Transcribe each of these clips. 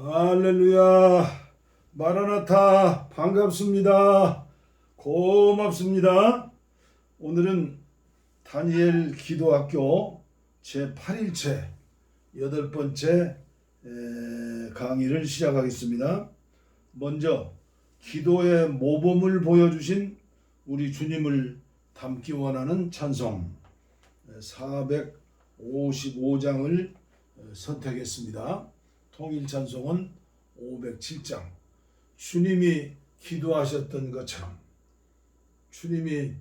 할렐루야. 마라나타 반갑습니다. 고맙습니다. 오늘은 다니엘 기도학교 제8일째 8번째 강의를 시작하겠습니다. 먼저 기도의 모범을 보여주신 우리 주님을 담기 원하는 찬송 455장을 선택했습니다. 통일 찬송은 507장. 주님이 기도하셨던 것처럼, 주님이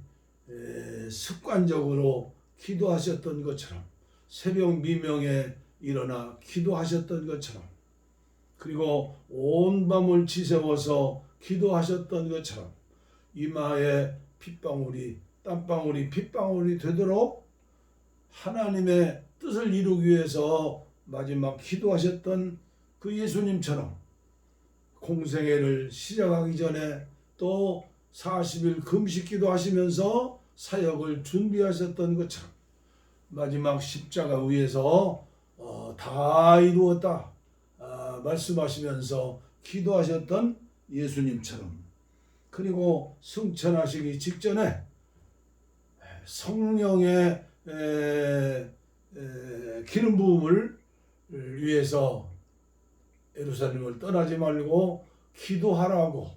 습관적으로 기도하셨던 것처럼, 새벽 미명에 일어나 기도하셨던 것처럼, 그리고 온 밤을 지새워서 기도하셨던 것처럼 이마에 핏방울이 땀방울이 핏방울이 되도록 하나님의 뜻을 이루기 위해서 마지막 기도하셨던 그 예수님처럼 공생애를 시작하기 전에 또 40일 금식 기도하시면서 사역을 준비하셨던 것처럼 마지막 십자가 위에서 다 이루었다 말씀하시면서 기도하셨던 예수님처럼, 그리고 승천하시기 직전에 성령의 기름 부음을 위해서 예루살렘을 떠나지 말고 기도하라고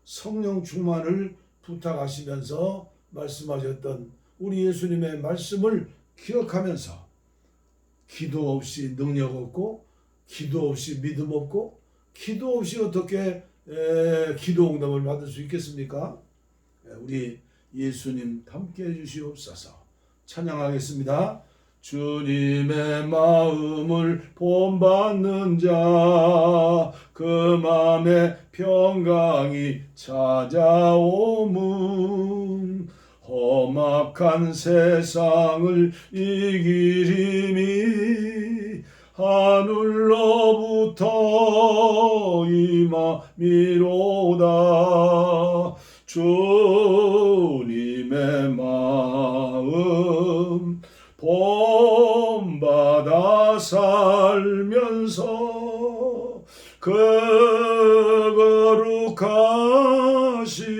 성령 충만을 부탁하시면서 말씀하셨던 우리 예수님의 말씀을 기억하면서 기도 없이 능력 없고, 기도 없이 믿음 없고, 기도 없이 어떻게 기도 응답을 받을 수 있겠습니까? 우리 예수님 함께 해주시옵소서. 찬양하겠습니다. 주님의 마음을 본받는 자, 그 맘에 평강이 찾아오문, 험악한 세상을 이길 힘이 하늘로부터 임함이로다. 주님의 마음 본받아 살면서 그 거룩하심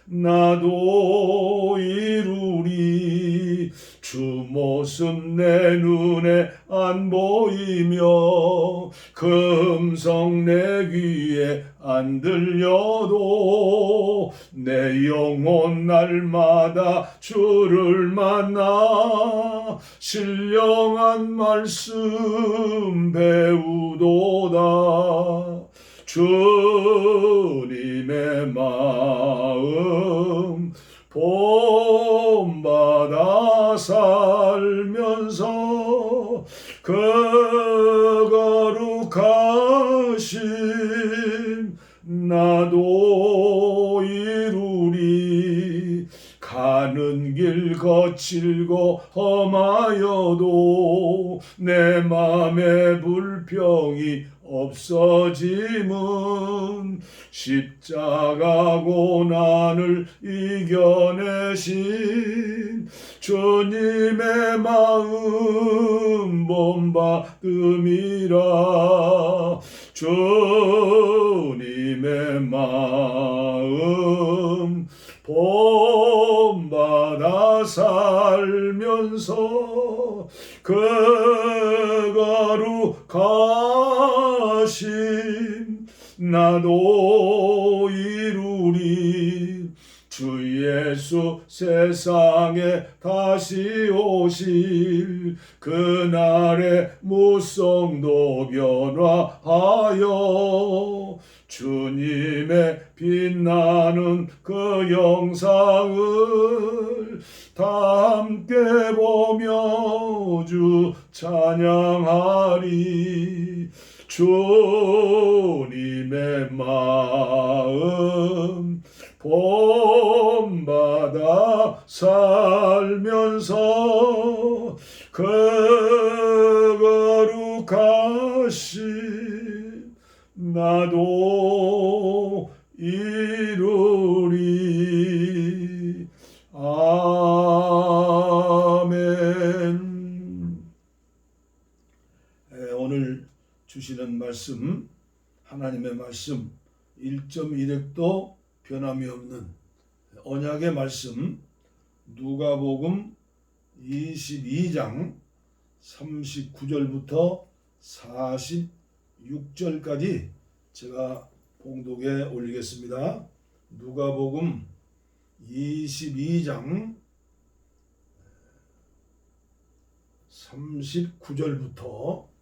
나도 이루리. 주 모습 내 눈에 안 보이며 그 음성 내 귀에 안 들려도 내 영혼 날마다 주를 만나 신령한 말씀 배우도다. 주님의 마음 본받아 살면서 그 거룩하심 나도 이루리. 가는 길 거칠고 험하여도 내 맘에 불평이 없어짐은 십자가 고난을 이겨내신 주님의 마음 본받음이라. 주님의 마음 본받아 살면서 그 거룩하심 나도 이루리. 주 예수 세상에 다시 오실 그날의 무성도 변화하여 주님의 빛나는 그 영상을 다 함께 보며 주 찬양하리. 주님의 마음 본받아 살면서 그 거룩하심 나도 이루리. 아멘. 오늘 주신 주시는 말씀, 하나님의 말씀 1.1획도 변함이 없는 언약의 말씀, 누가복음 22장 39절부터 46절까지 제가 봉독에 올리겠습니다. 누가복음 22장 39절부터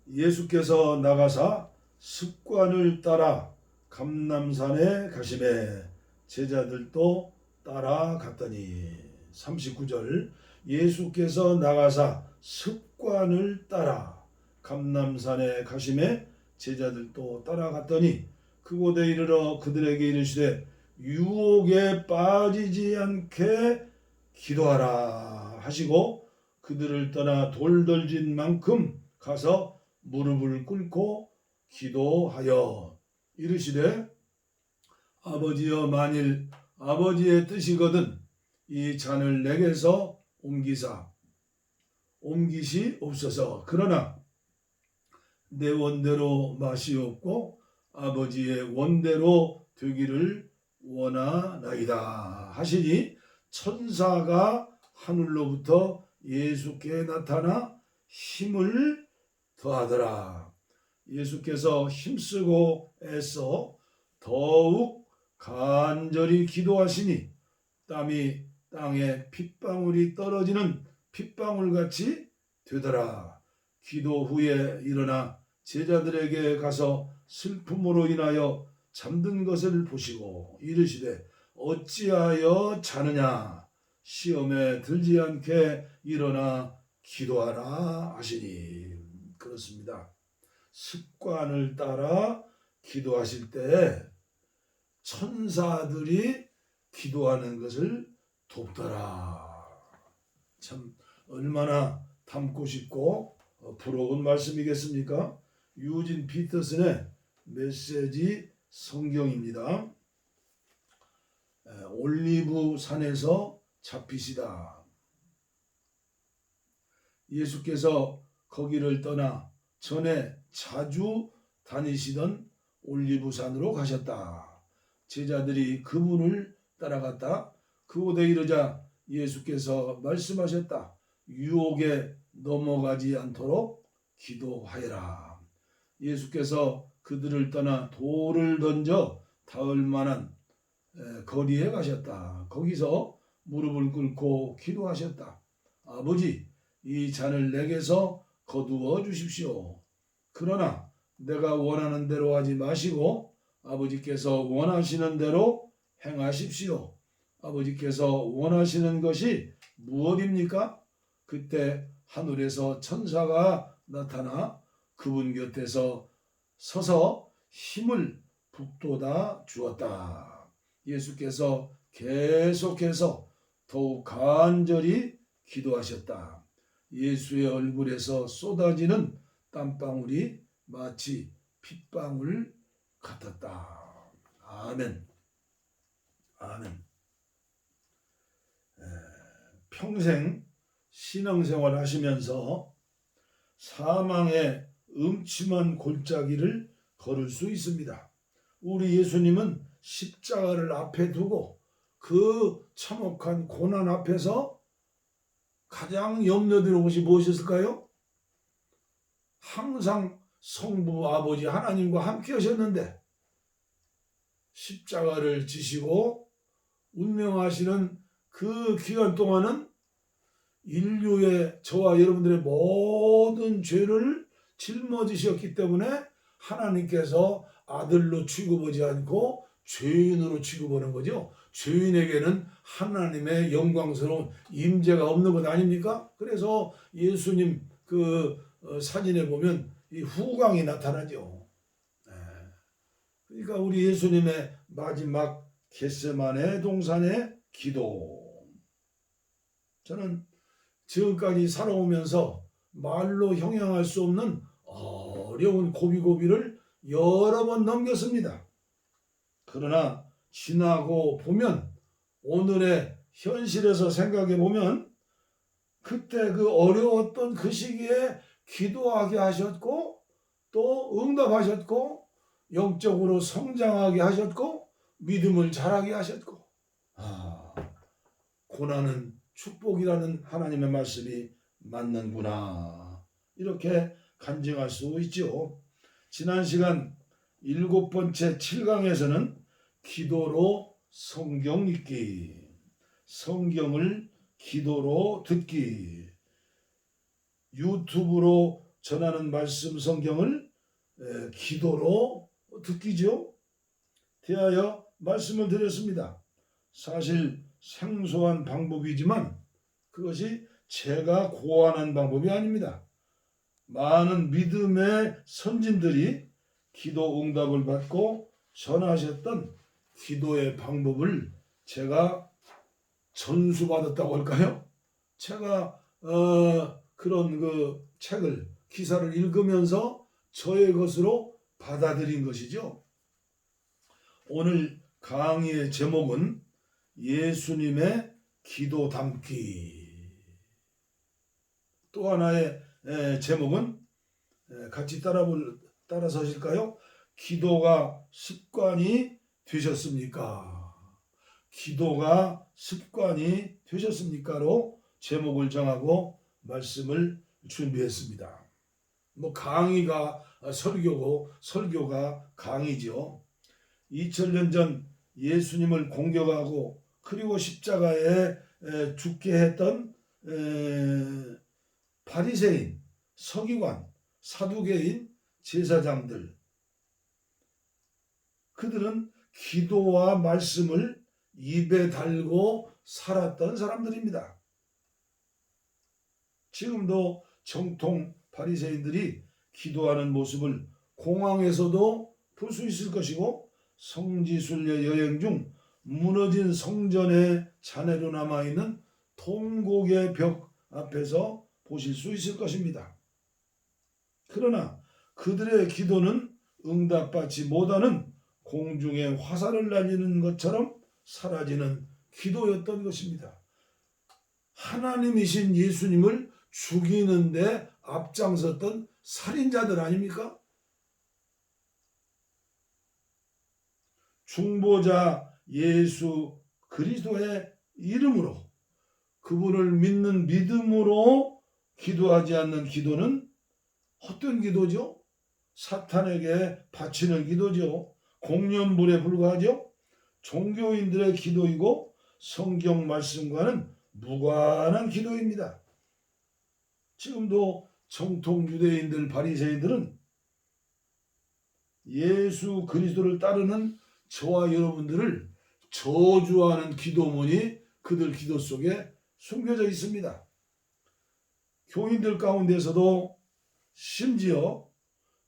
예수께서 나가사 습관을 따라 감람산에 가시매 제자들도 따라갔더니 39절 예수께서 나가사 습관을 따라 감람산에 가시매 제자들도 따라갔더니 그곳에 이르러 그들에게 이르시되 유혹에 빠지지 않게 기도하라 하시고 그들을 떠나 돌덜진 만큼 가서 무릎을 꿇고 기도하여 이르시되 아버지여 만일 아버지의 뜻이거든 이 잔을 내게서 옮기시옵소서. 그러나 내 원대로 마시옵고 아버지의 원대로 되기를 원하나이다 하시니 천사가 하늘로부터 예수께 나타나 힘을 더하더라. 예수께서 힘쓰고 애써 더욱 간절히 기도하시니 땀이 땅에 핏방울이 떨어지는 핏방울같이 되더라. 기도 후에 일어나 제자들에게 가서 슬픔으로 인하여 잠든 것을 보시고 이르시되 어찌하여 자느냐 시험에 들지 않게 일어나 기도하라 하시니. 그렇습니다. 습관을 따라 기도하실 때 천사들이 기도하는 것을 돕더라. 참 얼마나 담고 싶고 부러운 말씀이겠습니까? 유진 피터슨의 메시지 성경입니다. 올리브 산에서 잡히시다. 예수께서 거기를 떠나 전에 자주 다니시던 올리브 산으로 가셨다. 제자들이 그분을 따라갔다. 그곳에 이르자 예수께서 말씀하셨다. 유혹에 넘어가지 않도록 기도하여라. 예수께서 그들을 떠나 돌을 던져 닿을 만한 거리에 가셨다. 거기서 무릎을 꿇고 기도하셨다. 아버지, 이 잔을 내게서 거두어 주십시오. 그러나 내가 원하는 대로 하지 마시고 아버지께서 원하시는 대로 행하십시오. 아버지께서 원하시는 것이 무엇입니까? 그때 하늘에서 천사가 나타나 그분 곁에서 서서 힘을 북돋아 주었다. 예수께서 계속해서 더욱 간절히 기도하셨다. 예수의 얼굴에서 쏟아지는 땀방울이 마치 핏방울 같았다. 아멘. 아멘. 평생 신앙생활 하시면서 사망의 음침한 골짜기를 걸을 수 있습니다. 우리 예수님은 십자가를 앞에 두고 그 참혹한 고난 앞에서 가장 염려되는 것이 무엇이었을까요? 항상 성부 아버지 하나님과 함께 하셨는데 십자가를 지시고 운명하시는 그 기간 동안은 인류의 저와 여러분들의 모든 죄를 짊어지셨기 때문에 하나님께서 아들로 취급하지 않고 죄인으로 취급하는 거죠. 죄인에게는 하나님의 영광스러운 임재가 없는 것 아닙니까? 그래서 예수님 그 사진에 보면 이 후광이 나타나죠. 그러니까 우리 예수님의 마지막 겟세마네 동산의 기도. 저는 지금까지 살아오면서 말로 형용할 수 없는 어려운 고비고비를 여러 번 넘겼습니다. 그러나 지나고 보면 오늘의 현실에서 생각해 보면 그때 그 어려웠던 그 시기에 기도하게 하셨고 또 응답하셨고 영적으로 성장하게 하셨고 믿음을 자라게 하셨고 고난은 축복이라는 하나님의 말씀이 맞는구나 이렇게 간증할 수 있죠. 지난 시간 7번째 7강에서는 기도로 성경 읽기, 성경을 기도로 듣기, 유튜브로 전하는 말씀 성경을 기도로 듣기죠. 대하여 말씀을 드렸습니다. 사실 생소한 방법이지만 그것이 제가 고안한 방법이 아닙니다. 많은 믿음의 선진들이 기도 응답을 받고 전하셨던 기도의 방법을 제가 전수받았다고 할까요? 제가 그런 그 책을 기사를 읽으면서 저의 것으로 받아들인 것이죠. 오늘 강의의 제목은 예수님의 기도 담기. 또 하나의 제목은 같이 따라서실까요? 기도가 습관이 되셨습니까? 기도가 습관이 되셨습니까?로 제목을 정하고 말씀을 준비했습니다. 강의가 설교고 설교가 강의죠. 2000년 전 예수님을 공격하고 그리고 십자가에 죽게 했던 바리새인, 서기관, 사두개인, 제사장들, 그들은 기도와 말씀을 입에 달고 살았던 사람들입니다. 지금도 정통 바리새인들이 기도하는 모습을 공항에서도 볼 수 있을 것이고 성지순례 여행 중 무너진 성전의 잔해로 남아있는 통곡의 벽 앞에서 보실 수 있을 것입니다. 그러나 그들의 기도는 응답받지 못하는 공중에 화살을 날리는 것처럼 사라지는 기도였던 것입니다. 하나님이신 예수님을 죽이는데 앞장섰던 살인자들 아닙니까? 중보자 예수 그리스도의 이름으로 그분을 믿는 믿음으로 기도하지 않는 기도는 헛된 기도죠. 사탄에게 바치는 기도죠. 공연불에 불과하죠. 종교인들의 기도이고 성경 말씀과는 무관한 기도입니다. 지금도 정통 유대인들 바리새인들은 예수 그리스도를 따르는 저와 여러분들을 저주하는 기도문이 그들 기도 속에 숨겨져 있습니다. 교인들 가운데서도 심지어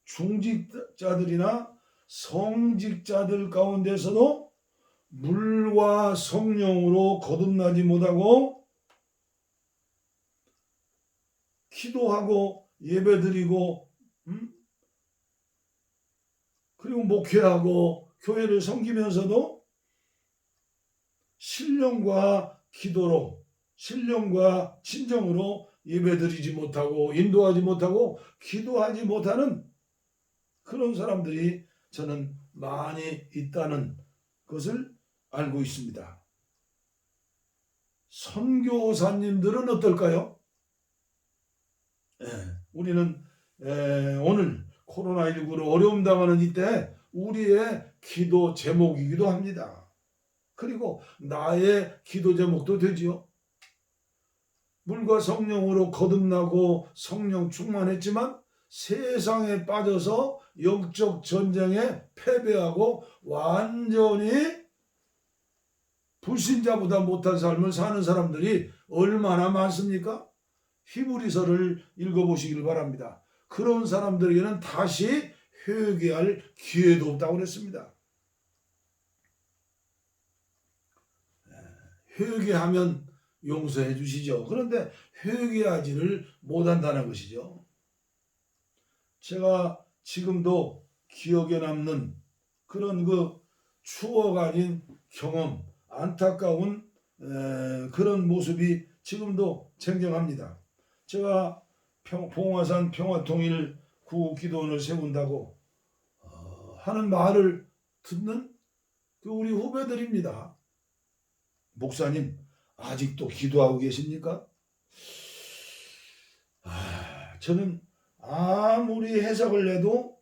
중직자들이나 성직자들 가운데서도 물과 성령으로 거듭나지 못하고 기도하고 예배드리고 그리고 목회하고 교회를 섬기면서도 신령과 기도로 신령과 진정으로 예배드리지 못하고 인도하지 못하고 기도하지 못하는 그런 사람들이 저는 많이 있다는 것을 알고 있습니다. 선교사님들은 어떨까요? 우리는 오늘 코로나19로 어려움 당하는 이때 우리의 기도 제목이기도 합니다. 그리고 나의 기도 제목도 되지요. 물과 성령으로 거듭나고 성령 충만했지만 세상에 빠져서 영적 전쟁에 패배하고 완전히 불신자보다 못한 삶을 사는 사람들이 얼마나 많습니까? 히브리서를 읽어보시길 바랍니다. 그런 사람들에게는 다시 회개할 기회도 없다고 그랬습니다. 회개하면 용서해 주시죠. 그런데 회개하지를 못한다는 것이죠. 제가 지금도 기억에 남는 그런 그 추억 아닌 경험, 안타까운 그런 모습이 지금도 생경합니다. 제가 봉화산 평화통일 구국기도원을 세운다고 하는 말을 듣는 그 우리 후배들입니다. 목사님 아직도 기도하고 계십니까? 저는 아무리 해석을 해도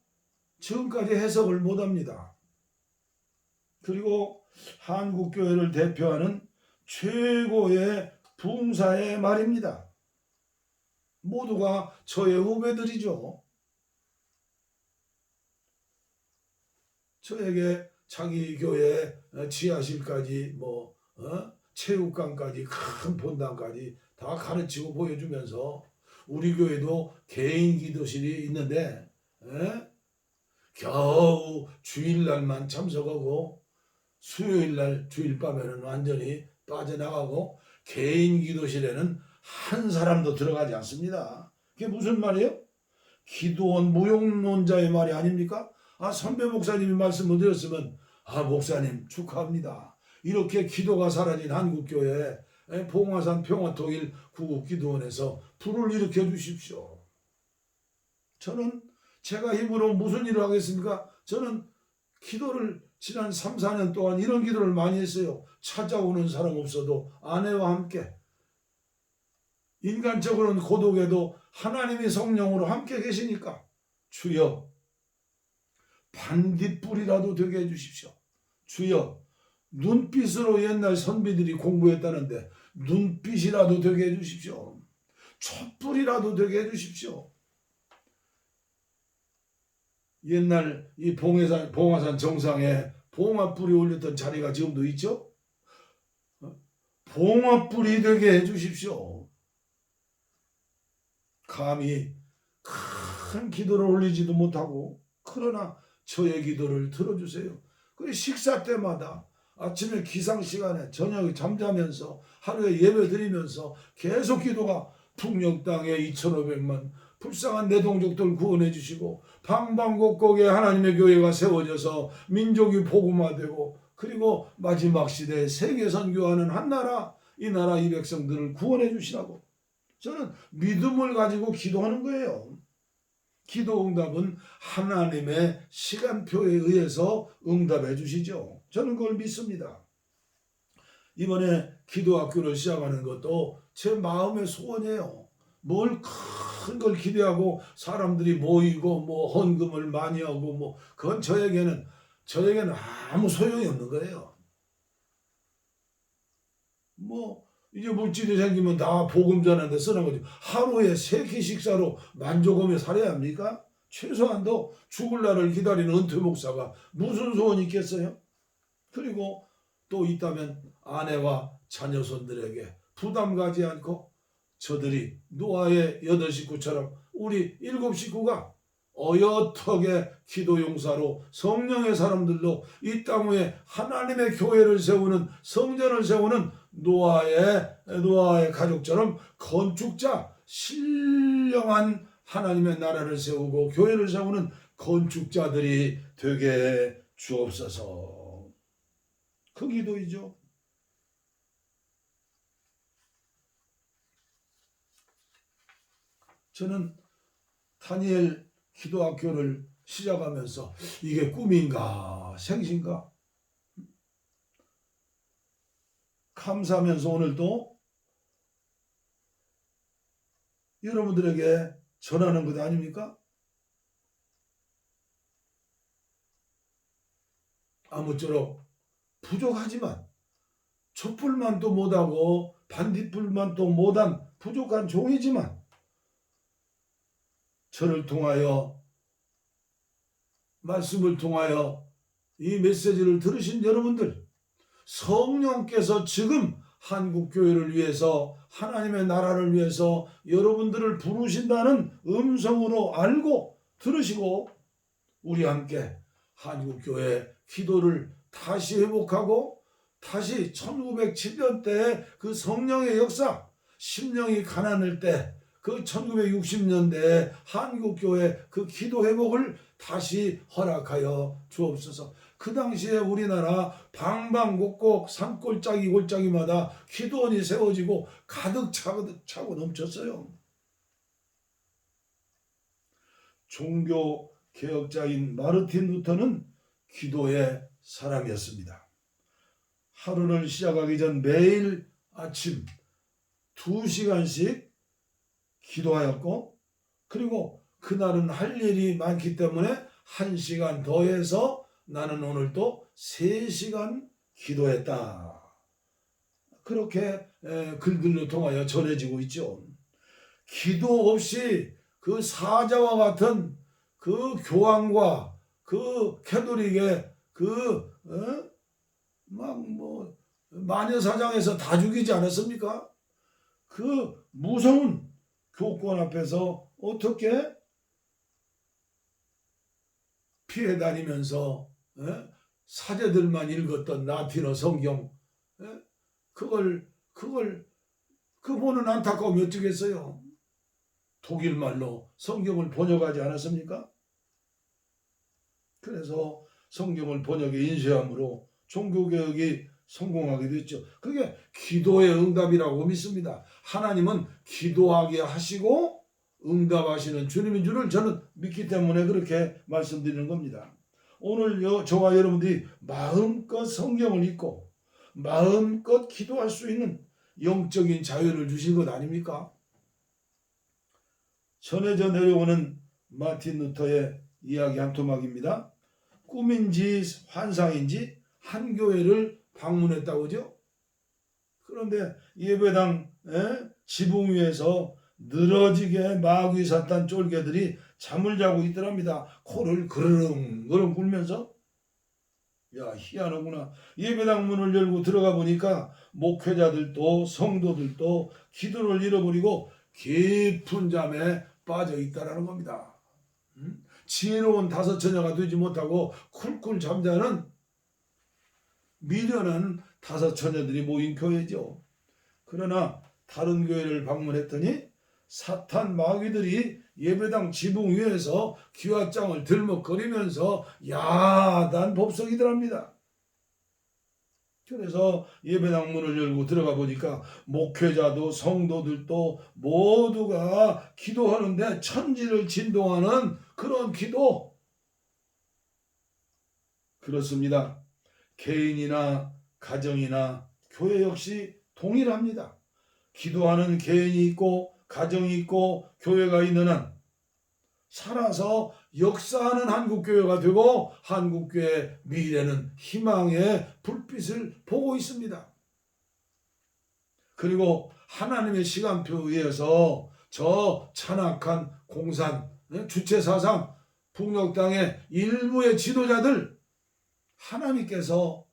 지금까지 해석을 못합니다. 그리고 한국교회를 대표하는 최고의 부흥사의 말입니다. 모두가 저의 후배들이죠. 저에게 자기 교회 지하실까지 체육관까지 큰 본당까지 다 가르치고 보여주면서 우리 교회도 개인 기도실이 있는데 겨우 주일날만 참석하고 수요일날 주일 밤에는 완전히 빠져나가고 개인 기도실에는 한 사람도 들어가지 않습니다. 그게 무슨 말이에요? 기도원 무용론자의 말이 아닙니까? 선배 목사님이 말씀을 드렸으면 목사님 축하합니다. 이렇게 기도가 사라진 한국교회 봉화산 평화통일 구국기도원에서 불을 일으켜 주십시오. 저는 제가 힘으로 무슨 일을 하겠습니까? 저는 기도를 지난 3, 4년 동안 이런 기도를 많이 했어요. 찾아오는 사람 없어도 아내와 함께, 인간적으로는 고독해도 하나님이 성령으로 함께 계시니까 주여 반딧불이라도 되게 해주십시오. 주여 눈빛으로 옛날 선비들이 공부했다는데 눈빛이라도 되게 해주십시오. 촛불이라도 되게 해주십시오. 옛날 이 봉화산 정상에 봉화불이 올렸던 자리가 지금도 있죠? 봉화불이 되게 해주십시오. 감히 큰 기도를 올리지도 못하고 그러나 저의 기도를 들어주세요. 그리고 식사 때마다 아침에 기상시간에 저녁에 잠자면서 하루에 예배 드리면서 계속 기도가 풍령 땅에 2,500만 불쌍한 내동족들 구원해 주시고 방방곡곡에 하나님의 교회가 세워져서 민족이 복음화되고 그리고 마지막 시대에 세계 선교하는 한 나라, 이 나라 이 백성들을 구원해 주시라고 저는 믿음을 가지고 기도하는 거예요. 기도 응답은 하나님의 시간표에 의해서 응답해 주시죠. 저는 그걸 믿습니다. 이번에 기도학교를 시작하는 것도 제 마음의 소원이에요. 뭘 큰 걸 기대하고 사람들이 모이고 헌금을 많이 하고 그건 저에게는 아무 소용이 없는 거예요. 이제 물질이 생기면 다 복음 전하는데 쓰는 거죠. 하루에 3끼 식사로 만족하며 살아야 합니까? 최소한도 죽을 날을 기다리는 은퇴 목사가 무슨 소원이 있겠어요? 그리고 또 있다면 아내와 자녀손들에게 부담 가지 않고 저들이 노아의 8식구처럼 우리 7식구가 어엿하게 기도 용사로 성령의 사람들로 이 땅 위에 하나님의 교회를 세우는 성전을 세우는 노아의 가족처럼 건축자, 신령한 하나님의 나라를 세우고 교회를 세우는 건축자들이 되게 주옵소서. 그 기도이죠. 저는 다니엘 기도학교를 시작하면서 이게 꿈인가 생신가 감사하면서 오늘도 여러분들에게 전하는 것 아닙니까? 아무쪼록 부족하지만 촛불만 또 못하고 반딧불만 또 못한 부족한 종이지만 저를 통하여 말씀을 통하여 이 메시지를 들으신 여러분들 성령께서 지금 한국교회를 위해서 하나님의 나라를 위해서 여러분들을 부르신다는 음성으로 알고 들으시고 우리 함께 한국교회 기도를 다시 회복하고 다시 1907년대의 그 성령의 역사 10년이 가난할 때 그 1960년대에 한국교회 그 기도 회복을 다시 허락하여 주옵소서. 그 당시에 우리나라 방방곡곡 산골짜기 골짜기마다 기도원이 세워지고 가득 차고 넘쳤어요. 종교 개혁자인 마르틴 루터는 기도의 사람이었습니다. 하루를 시작하기 전 매일 아침 2시간씩 기도하였고, 그리고 그날은 할 일이 많기 때문에 1시간 더해서 나는 오늘 또 3시간 기도했다. 그렇게 글들로 통하여 전해지고 있죠. 기도 없이 그 사자와 같은 그 교황과 그 캐톨릭의 마녀사장에서 다 죽이지 않았습니까? 그 무서운 교권 앞에서 어떻게 피해 다니면서 사제들만 읽었던 라틴어 성경, 그걸 그 보는 안타까움이 어쩌겠어요. 독일말로 성경을 번역하지 않았습니까? 그래서 성경을 번역에 인쇄함으로 종교개혁이 성공하게 됐죠. 그게 기도의 응답이라고 믿습니다. 하나님은 기도하게 하시고 응답하시는 주님인 줄을 저는 믿기 때문에 그렇게 말씀드리는 겁니다. 오늘 저와 여러분들이 마음껏 성경을 읽고 마음껏 기도할 수 있는 영적인 자유를 주신 것 아닙니까? 전해져 내려오는 마틴 루터의 이야기 한 토막입니다. 꿈인지 환상인지 한 교회를 방문했다고 하죠. 그런데 예배당 지붕 위에서 늘어지게 마귀 사탄 쫄개들이 잠을 자고 있더랍니다. 코를 그르릉 굴면서. 야, 희한하구나. 예배당 문을 열고 들어가 보니까 목회자들도 성도들도 기도를 잃어버리고 깊은 잠에 빠져 있다라는 겁니다. 지혜로운 5 처녀가 되지 못하고 쿨쿨 잠자는 미련한 5 처녀들이 모인 교회죠. 그러나 다른 교회를 방문했더니 사탄 마귀들이 예배당 지붕 위에서 기와장을 들먹거리면서 야단 법석이더랍니다. 그래서 예배당 문을 열고 들어가 보니까 목회자도 성도들도 모두가 기도하는데 천지를 진동하는 그런 기도. 그렇습니다. 개인이나 가정이나 교회 역시 동일합니다. 기도하는 개인이 있고 가정이 있고 교회가 있는 한 살아서 역사하는 한국교회가 되고 한국교회의 미래는 희망의 불빛을 보고 있습니다. 그리고 하나님의 시간표에 의해서 저 찬악한 공산 주체사상 북녘 땅의 일부의 지도자들, 하나님께서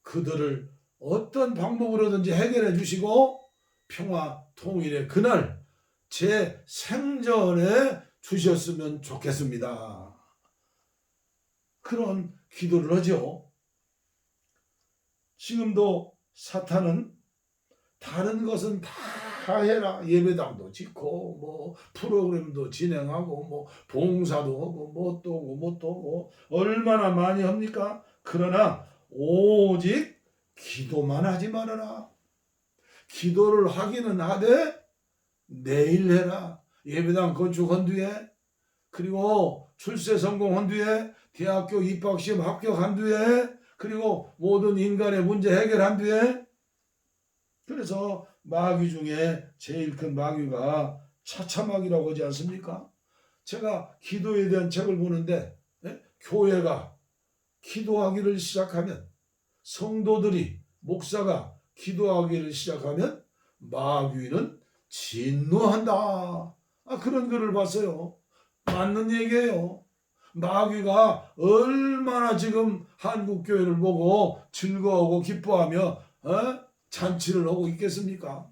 그들을 어떤 방법으로든지 해결해 주시고 평화 통일의 그날 제 생전에 주셨으면 좋겠습니다. 그런 기도를 하죠. 지금도 사탄은 다른 것은 다 해라. 예배당도 짓고 뭐 프로그램도 진행하고 뭐 봉사도 하고 뭣도 하고 얼마나 많이 합니까? 그러나 오직 기도만 하지 말아라. 기도를 하기는 하되 내일 해라. 예배당 건축한 뒤에, 그리고 출세 성공한 뒤에, 대학교 입학시험 합격한 뒤에, 그리고 모든 인간의 문제 해결한 뒤에. 그래서 마귀 중에 제일 큰 마귀가 차차마귀라고 하지 않습니까? 제가 기도에 대한 책을 보는데 교회가 기도하기를 시작하면, 성도들이 목사가 기도하기를 시작하면 마귀는 진노한다. 그런 글을 봤어요. 맞는 얘기예요. 마귀가 얼마나 지금 한국교회를 보고 즐거워하고 기뻐하며 잔치를 하고 있겠습니까?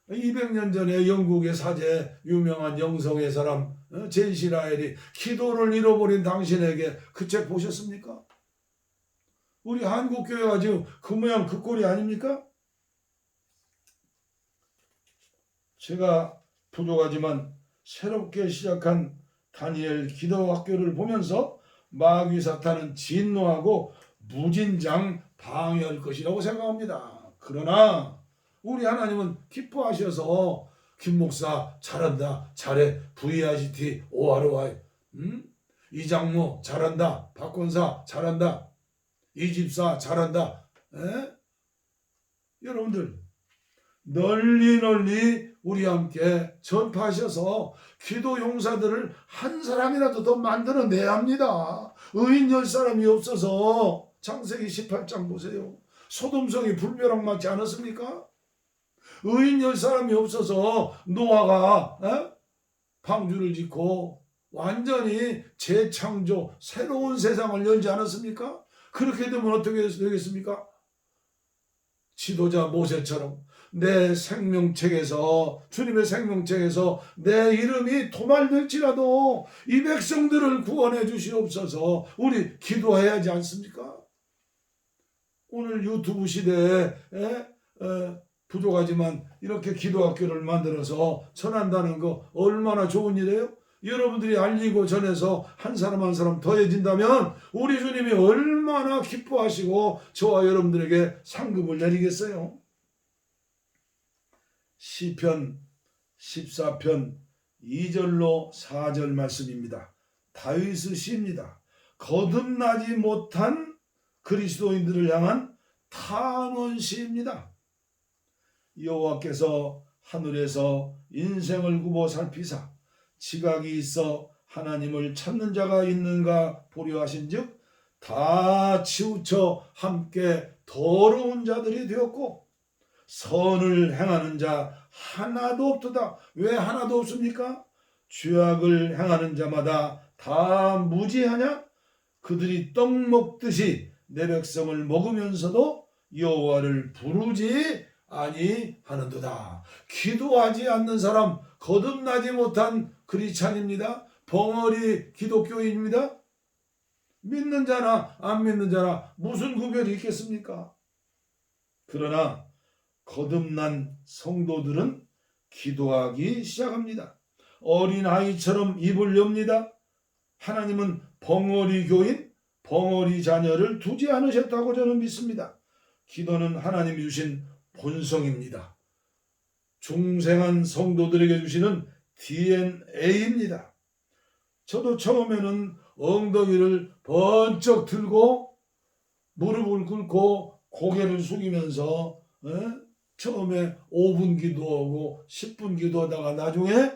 200년 전에 영국의 사제, 유명한 영성의 사람 제이시 라엘이 기도를 잃어버린 당신에게 그 책 보셨습니까? 우리 한국교회가 지금 그 모양 그 꼴이 아닙니까? 제가 부족하지만 새롭게 시작한 다니엘 기도학교를 보면서 마귀 사탄은 진노하고 무진장 방해할 것이라고 생각합니다. 그러나 우리 하나님은 기뻐하셔서 김 목사 잘한다, 잘해, VICT, OROI. 이장모 잘한다, 박권사 잘한다, 이집사 잘한다. 에? 여러분들 널리 우리 함께 전파하셔서 기도 용사들을 한 사람이라도 더 만들어내야 합니다. 의인 10사람이 없어서 창세기 18장 보세요. 소돔성이 불벼락 맞지 않았습니까? 의인 10사람이 없어서 노아가 방주를 짓고 완전히 재창조 새로운 세상을 열지 않았습니까? 그렇게 되면 어떻게 되겠습니까? 지도자 모세처럼 내 생명책에서, 주님의 생명책에서 내 이름이 도말될지라도 이 백성들을 구원해 주시옵소서. 우리 기도해야 하지 않습니까? 오늘 유튜브 시대에 부족하지만 이렇게 기도학교를 만들어서 전한다는 거 얼마나 좋은 일이에요? 여러분들이 알리고 전해서 한 사람 한 사람 더해진다면 우리 주님이 얼마나 기뻐하시고 저와 여러분들에게 상급을 내리겠어요? 시편 14편 2절로 4절 말씀입니다. 다윗의 시입니다. 거듭나지 못한 그리스도인들을 향한 탄원시입니다. 여호와께서 하늘에서 인생을 굽어 살피사 지각이 있어 하나님을 찾는 자가 있는가 보려 하신즉 다 치우쳐 함께 더러운 자들이 되었고 선을 행하는 자 하나도 없도다. 왜 하나도 없습니까? 죄악을 행하는 자마다 다 무지하냐? 그들이 떡 먹듯이 내 백성을 먹으면서도 여호와를 부르지 아니하는도다. 기도하지 않는 사람, 거듭나지 못한 크리스찬입니다. 벙어리 기독교인입니다. 믿는 자나 안 믿는 자나 무슨 구별이 있겠습니까? 그러나 거듭난 성도들은 기도하기 시작합니다. 어린아이처럼 입을 엽니다. 하나님은 벙어리 교인, 벙어리 자녀를 두지 않으셨다고 저는 믿습니다. 기도는 하나님이 주신 본성입니다. 중생한 성도들에게 주시는 DNA입니다. 저도 처음에는 엉덩이를 번쩍 들고 무릎을 꿇고 고개를 숙이면서 처음에 5분 기도하고 10분 기도하다가 나중에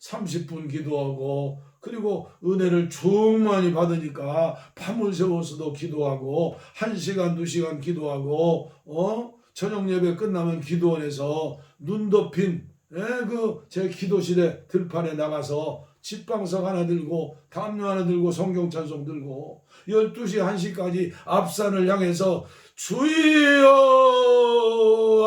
30분 기도하고 그리고 은혜를 충만히 받으니까 밤을 새워서도 기도하고 1시간 2시간 기도하고 저녁 예배 끝나면 기도원에서 눈 덮인 제 기도실에 들판에 나가서 집방석 하나 들고 담요 하나 들고 성경 찬송 들고 12시 1시까지 앞산을 향해서 주여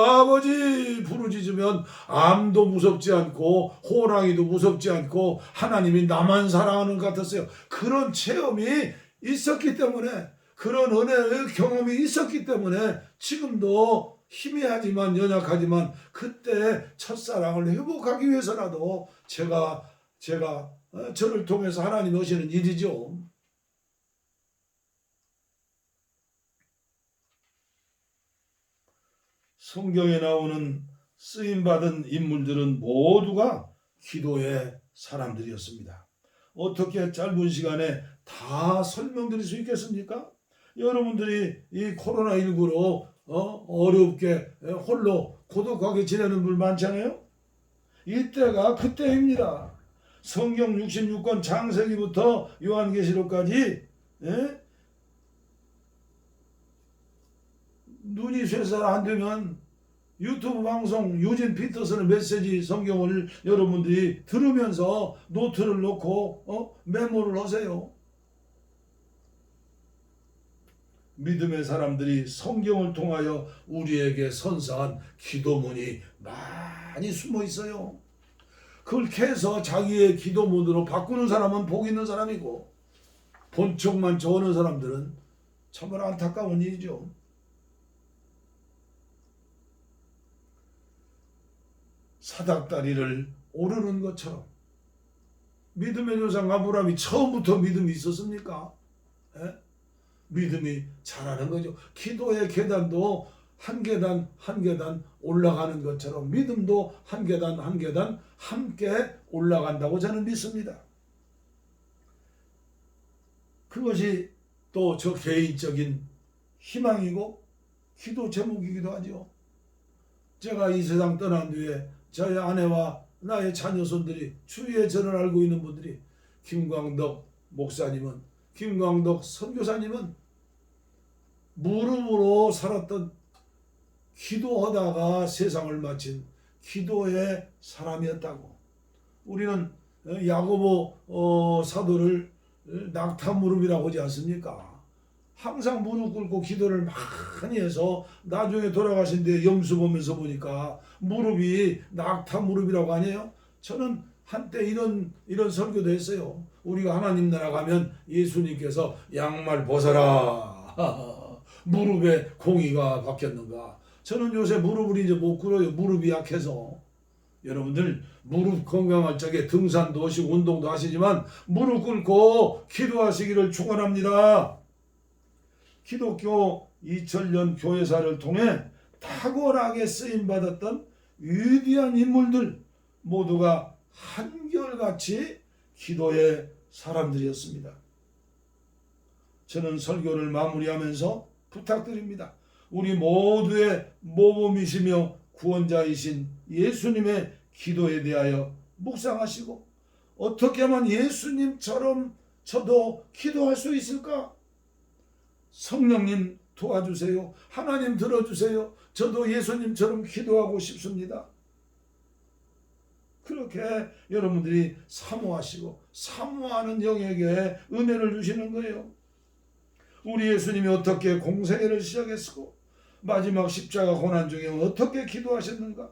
아버지 부르짖으면 암도 무섭지 않고 호랑이도 무섭지 않고 하나님이 나만 사랑하는 것 같았어요. 그런 체험이 있었기 때문에, 그런 은혜의 경험이 있었기 때문에 지금도 희미하지만 연약하지만 그때 첫사랑을 회복하기 위해서라도 제가 저를 통해서 하나님이 오시는 일이죠. 성경에 나오는 쓰임받은 인물들은 모두가 기도의 사람들이었습니다. 어떻게 짧은 시간에 다 설명드릴 수 있겠습니까? 여러분들이 이 코로나19로 어렵게 홀로 고독하게 지내는 분 많잖아요. 이때가 그때입니다. 성경 66권 창세기부터 요한계시록까지 눈이 쇠살 안 되면 유튜브 방송 유진 피터슨의 메시지 성경을 여러분들이 들으면서 노트를 놓고 메모를 하세요. 믿음의 사람들이 성경을 통하여 우리에게 선사한 기도문이 많이 숨어 있어요. 그걸 캐서 자기의 기도문으로 바꾸는 사람은 복 있는 사람이고 본청만 저어는 사람들은 정말 안타까운 일이죠. 사닥다리를 오르는 것처럼 믿음의 조상 아브라함이 처음부터 믿음이 있었습니까? 믿음이 자라는 거죠. 기도의 계단도 한 계단 한 계단 올라가는 것처럼 믿음도 한 계단 한 계단 함께 올라간다고 저는 믿습니다. 그것이 또 저 개인적인 희망이고 기도 제목이기도 하죠. 제가 이 세상 떠난 뒤에 저의 아내와 나의 자녀손들이, 주위에 저를 알고 있는 분들이, 김광덕 목사님은, 김광덕 선교사님은 무릎으로 살았던, 기도하다가 세상을 마친 기도의 사람이었다고. 우리는 야고보 사도를 낙타 무릎이라고 하지 않습니까? 항상 무릎 꿇고 기도를 많이 해서 나중에 돌아가신 뒤에 염수 보면서 보니까 무릎이 낙타 무릎이라고 하네요. 저는 한때 이런 설교도 했어요. 우리가 하나님 나라 가면 예수님께서 양말 벗어라. 무릎에 공의가 박혔는가. 저는 요새 무릎을 이제 못 꿇어요. 무릎이 약해서. 여러분들 무릎 건강할 적에 등산도 하시고 운동도 하시지만 무릎 꿇고 기도하시기를 축원합니다. 기독교 2000년 교회사를 통해 탁월하게 쓰임받았던 위대한 인물들 모두가 한결같이 기도의 사람들이었습니다. 저는 설교를 마무리하면서 부탁드립니다. 우리 모두의 모범이시며 구원자이신 예수님의 기도에 대하여 묵상하시고, 어떻게 하면 예수님처럼 저도 기도할 수 있을까? 성령님 도와주세요. 하나님 들어주세요. 저도 예수님처럼 기도하고 싶습니다. 그렇게 여러분들이 사모하시고 사모하는 영에게 은혜를 주시는 거예요. 우리 예수님이 어떻게 공생애를 시작했고 마지막 십자가 고난 중에 어떻게 기도하셨는가?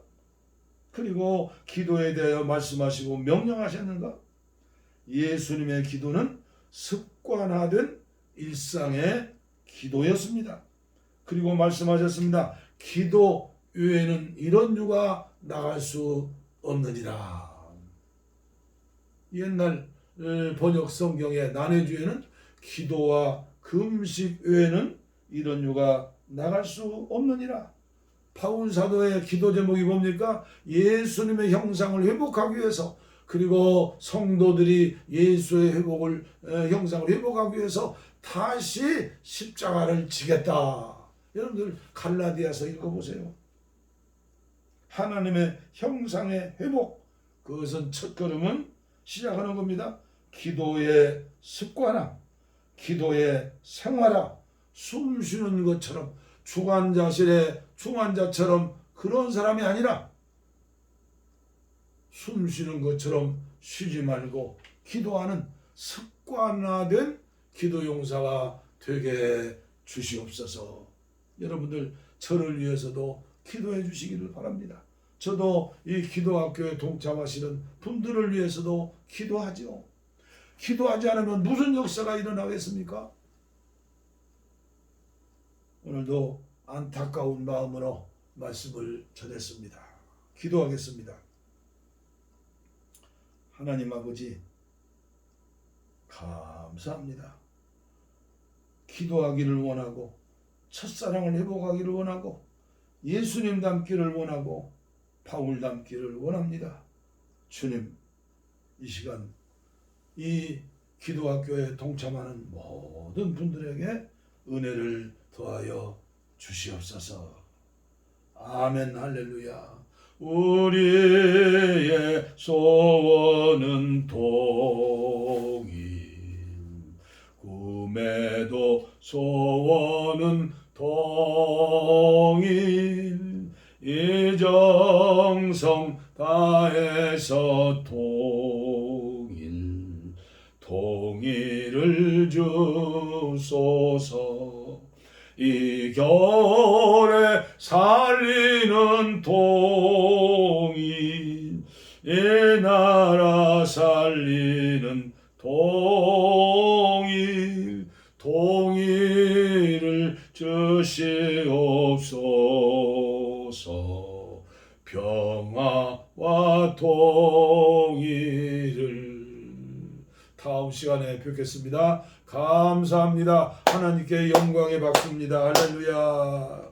그리고 기도에 대하여 말씀하시고 명령하셨는가? 예수님의 기도는 습관화된 일상의 기도였습니다. 그리고 말씀하셨습니다. 기도 외에는 이런 유가 나갈 수 없느니라. 옛날 번역 성경의 난해주에는 기도와 금식 외에는 이런 유가 나갈 수 없느니라. 바울 사도의 기도 제목이 뭡니까? 예수님의 형상을 회복하기 위해서, 그리고 성도들이 예수의 형상을 회복하기 위해서 다시 십자가를 지겠다. 여러분들 갈라디아서 읽어보세요. 하나님의 형상의 회복, 그것은 첫걸음은 시작하는 겁니다. 기도의 습관화, 기도의 생활화, 숨 쉬는 것처럼 중환자실의 중환자처럼 그런 사람이 아니라 숨 쉬는 것처럼 쉬지 말고 기도하는 습관화된 기도 용사가 되게 주시옵소서. 여러분들 저를 위해서도 기도해 주시기를 바랍니다. 저도 이 기도학교에 동참하시는 분들을 위해서도 기도하죠. 기도하지 않으면 무슨 역사가 일어나겠습니까? 오늘도 안타까운 마음으로 말씀을 전했습니다. 기도하겠습니다. 하나님 아버지, 감사합니다. 기도하기를 원하고 첫사랑을 회복하기를 원하고 예수님 닮기를 원하고 바울 닮기를 원합니다. 주님, 이 시간 이 기도학교에 동참하는 모든 분들에게 은혜를 더하여 주시옵소서. 아멘. 할렐루야. 우리의 소원은 동일, 꿈에도 소원은 동일, 이정성 다해서 통일을 주소서. 이 겨울에 살리는 통일, 이 나라 살리는 통일을 주시옵소서. 평화와 통일을. 다음 시간에 뵙겠습니다. 감사합니다. 하나님께 영광의 박수입니다. 할렐루야.